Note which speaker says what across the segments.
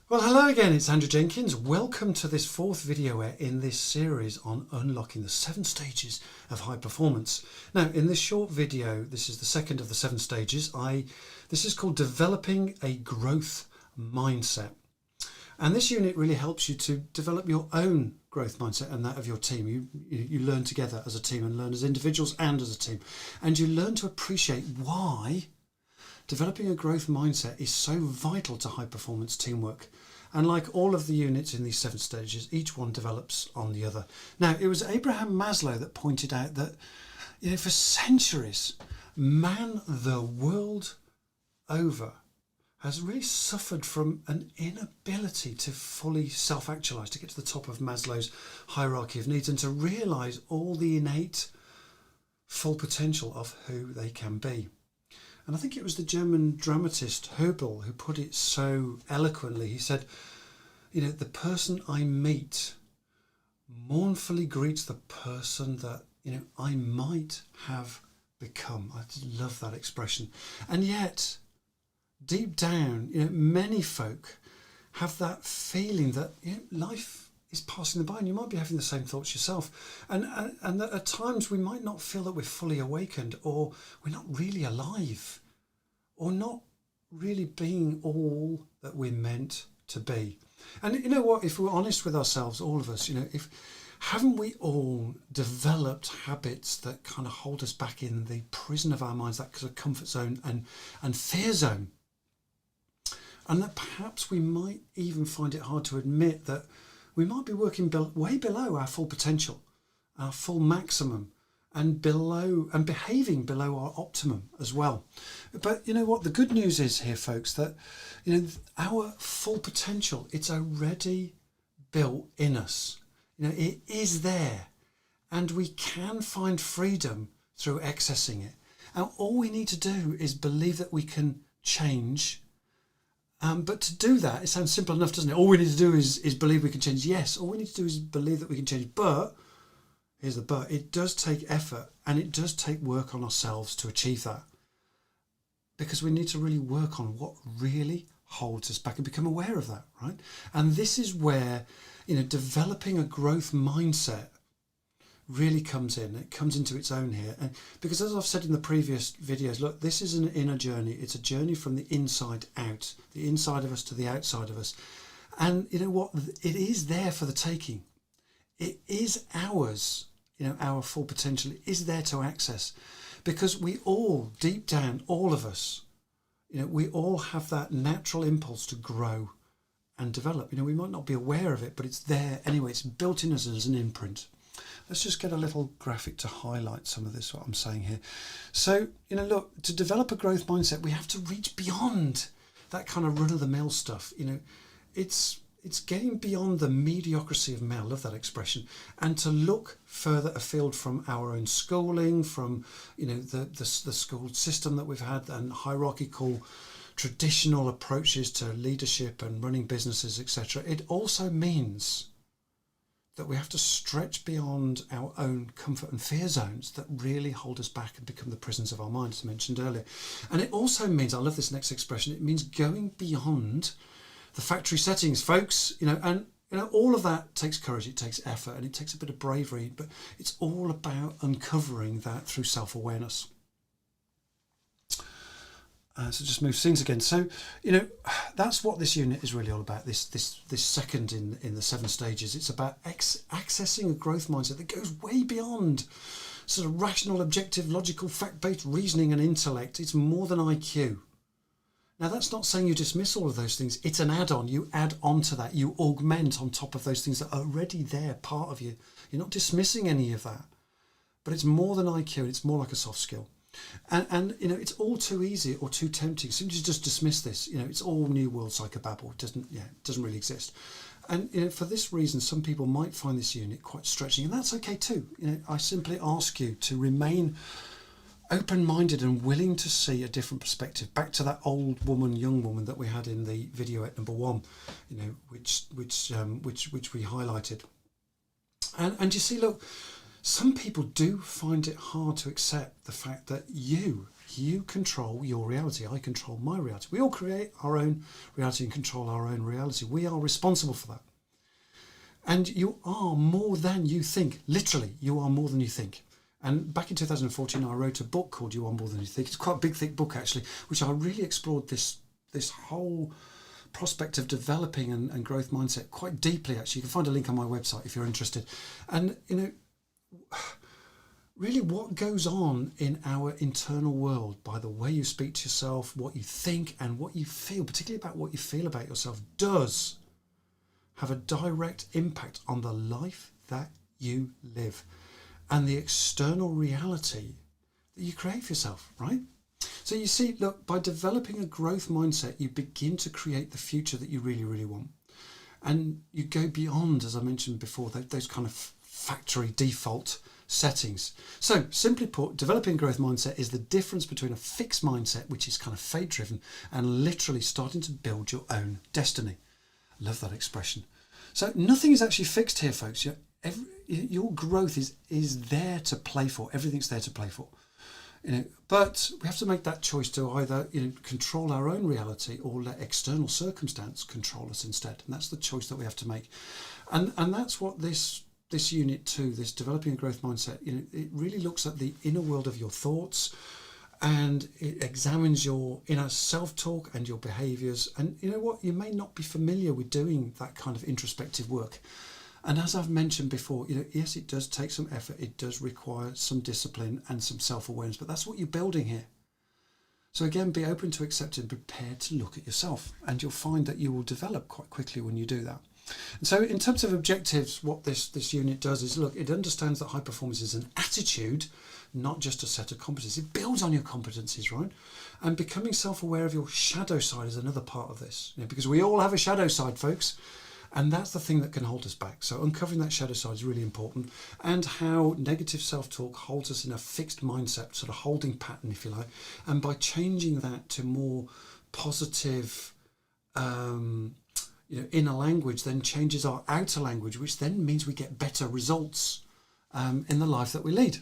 Speaker 1: Well, hello again, it's Andrew Jenkins. Welcome to this fourth video in this series on unlocking the 7 stages of high performance. Now, in this short video, this is the second of the 7 stages. This is called Developing a Growth Mindset. And this unit really helps you to develop your own growth mindset and that of your team. You learn together as a team and learn as individuals and as a team. And you learn to appreciate why developing a growth mindset is so vital to high performance teamwork. And like all of the units in these 7 stages, each one develops on the other. Now, it was Abraham Maslow that pointed out that, for centuries, man the world over has really suffered from an inability to fully self-actualize, to get to the top of Maslow's hierarchy of needs and to realize all the innate full potential of who they can be. And I think it was the German dramatist Hebel who put it so eloquently. He said, the person I meet mournfully greets the person that, I might have become. I just love that expression. And yet, deep down, many folk have that feeling that life is passing them by, and you might be having the same thoughts yourself. And that at times we might not feel that we're fully awakened, or we're not really alive, or not really being all that we're meant to be. And you know what, if we're honest with ourselves, all of us, haven't we all developed habits that kind of hold us back in the prison of our minds, that sort of comfort zone and fear zone? And that perhaps we might even find it hard to admit that we might be working way below our full potential, our full maximum, and behaving below our optimum as well. But you know what? The good news is here, folks, that our full potential, it's already built in us. It is there, and we can find freedom through accessing it. And all we need to do is believe that we can change. But to do that, it sounds simple enough, doesn't it? All we need to do is believe we can change. Yes, all we need to do is believe that we can change. But here's the but. It does take effort, and it does take work on ourselves to achieve that. Because we need to really work on what really holds us back and become aware of that, right? And this is where, developing a growth mindset really comes in. It comes into its own here. And because as I've said in the previous videos, look, this is an inner journey. It's a journey from the inside out, the inside of us to the outside of us. And you know what? It is there for the taking. It is ours, our full potential is there to access, because we all, deep down, all of us, we all have that natural impulse to grow and develop. We might not be aware of it, but it's there anyway. It's built in us as an imprint. Let's just get a little graphic to highlight some of this, what I'm saying here. So, look, to develop a growth mindset, we have to reach beyond that kind of run-of-the-mill stuff. It's getting beyond the mediocrity of men. I love that expression. And to look further afield from our own schooling, from the school system that we've had, and hierarchical traditional approaches to leadership and running businesses, etc. It also means that we have to stretch beyond our own comfort and fear zones that really hold us back and become the prisons of our mind, as I mentioned earlier. And it also means, I love this next expression, it means going beyond the factory settings, folks, and all of that takes courage, it takes effort, and it takes a bit of bravery, but it's all about uncovering that through self-awareness. So just move scenes again. So, that's what this unit is really all about, this second in the 7 stages. It's about accessing a growth mindset that goes way beyond sort of rational, objective, logical, fact-based reasoning and intellect. It's more than IQ. Now, that's not saying you dismiss all of those things. It's an add-on. You add on to that. You augment on top of those things that are already there, part of you. You're not dismissing any of that. But it's more than IQ. It's more like a soft skill. And it's all too easy or too tempting. Simply just dismiss this. It's all new world psychobabble. It doesn't really exist. And for this reason, some people might find this unit quite stretching, and that's okay too. I simply ask you to remain open-minded and willing to see a different perspective. Back to that old woman, young woman that we had in the video at number 1, which we highlighted. And you see, look, some people do find it hard to accept the fact that you You control your reality. I control my reality. We all create our own reality and control our own reality. We are responsible for that. And you are more than you think. Literally, you are more than you think. And back in 2014, I wrote a book called You Are More Than You Think. It's quite a big, thick book, actually, which I really explored this whole prospect of developing and growth mindset quite deeply, actually. You can find a link on my website if you're interested. And, you know, really what goes on in our internal world by the way you speak to yourself, what you think and what you feel, particularly about what you feel about yourself, does have a direct impact on the life that you live and the external reality that you create for yourself, right? So you see, look, by developing a growth mindset, you begin to create the future that you really, really want. And you go beyond, as I mentioned before, those kind of factory default settings. So simply put, developing a growth mindset is the difference between a fixed mindset, which is kind of fate driven, and literally starting to build your own destiny. I love that expression. So nothing is actually fixed here, folks. Your growth is there to play for. Everything's there to play for. You know, but we have to make that choice to either, you know, control our own reality or let external circumstance control us instead. And that's the choice that we have to make. And that's what this unit 2, this developing a growth mindset, you know, it really looks at the inner world of your thoughts, and it examines your inner self-talk and your behaviours. And you know what, you may not be familiar with doing that kind of introspective work. And as I've mentioned before, you know, yes, it does take some effort. It does require some discipline and some self-awareness, but that's what you're building here. So again, be open to accept and prepared to look at yourself, and you'll find that you will develop quite quickly when you do that. And so in terms of objectives, what this unit does is, look, it understands that high performance is an attitude, not just a set of competencies. It builds on your competencies, right? And becoming self-aware of your shadow side is another part of this, you know, because we all have a shadow side, folks. And that's the thing that can hold us back. So uncovering that shadow side is really important, and how negative self-talk holds us in a fixed mindset, sort of holding pattern, if you like. And by changing that to more positive, you know, inner language, then changes our outer language, which then means we get better results in the life that we lead.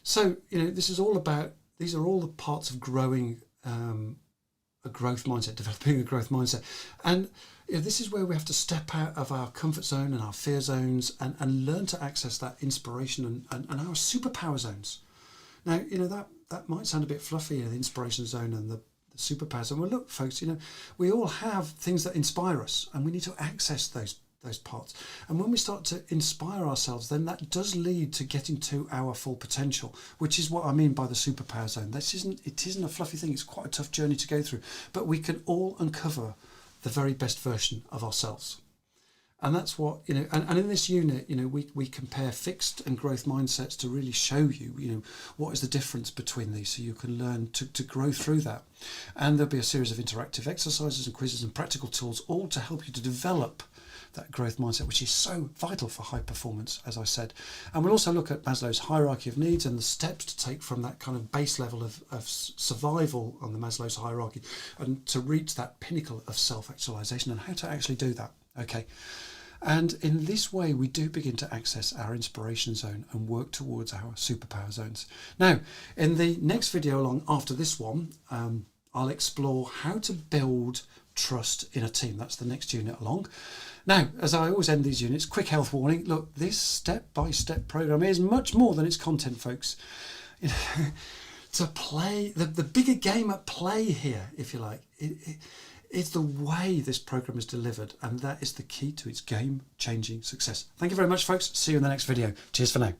Speaker 1: So, you know, this is all about, these are all the parts of growing a growth mindset, developing a growth mindset. And you know, this is where we have to step out of our comfort zone and our fear zones and learn to access that inspiration and our superpower zones. Now, you know, that might sound a bit fluffy, you know, the inspiration zone and the superpower zone. Well, look, folks, you know, we all have things that inspire us, and we need to access those parts. And when we start to inspire ourselves, then that does lead to getting to our full potential, which is what I mean by the superpower zone. It isn't a fluffy thing. It's quite a tough journey to go through, but we can all uncover the very best version of ourselves. And that's what, you know, and in this unit, you know, we compare fixed and growth mindsets to really show you, you know, what is the difference between these, so you can learn to grow through that. And there'll be a series of interactive exercises and quizzes and practical tools, all to help you to develop that growth mindset, which is so vital for high performance, as I said. And we'll also look at Maslow's hierarchy of needs and the steps to take from that kind of base level of survival on the Maslow's hierarchy and to reach that pinnacle of self-actualization, and how to actually do that. Okay. And in this way, we do begin to access our inspiration zone and work towards our superpower zones. Now, in the next video along after this one, I'll explore how to build trust in a team. That's the next unit along. Now, as I always end these units, quick health warning. Look, this step-by-step program is much more than its content, folks. You know, to play the bigger game at play here, if you like, it's the way this program is delivered, and that is the key to its game-changing success. Thank you very much, folks. See you in the next video. Cheers for now.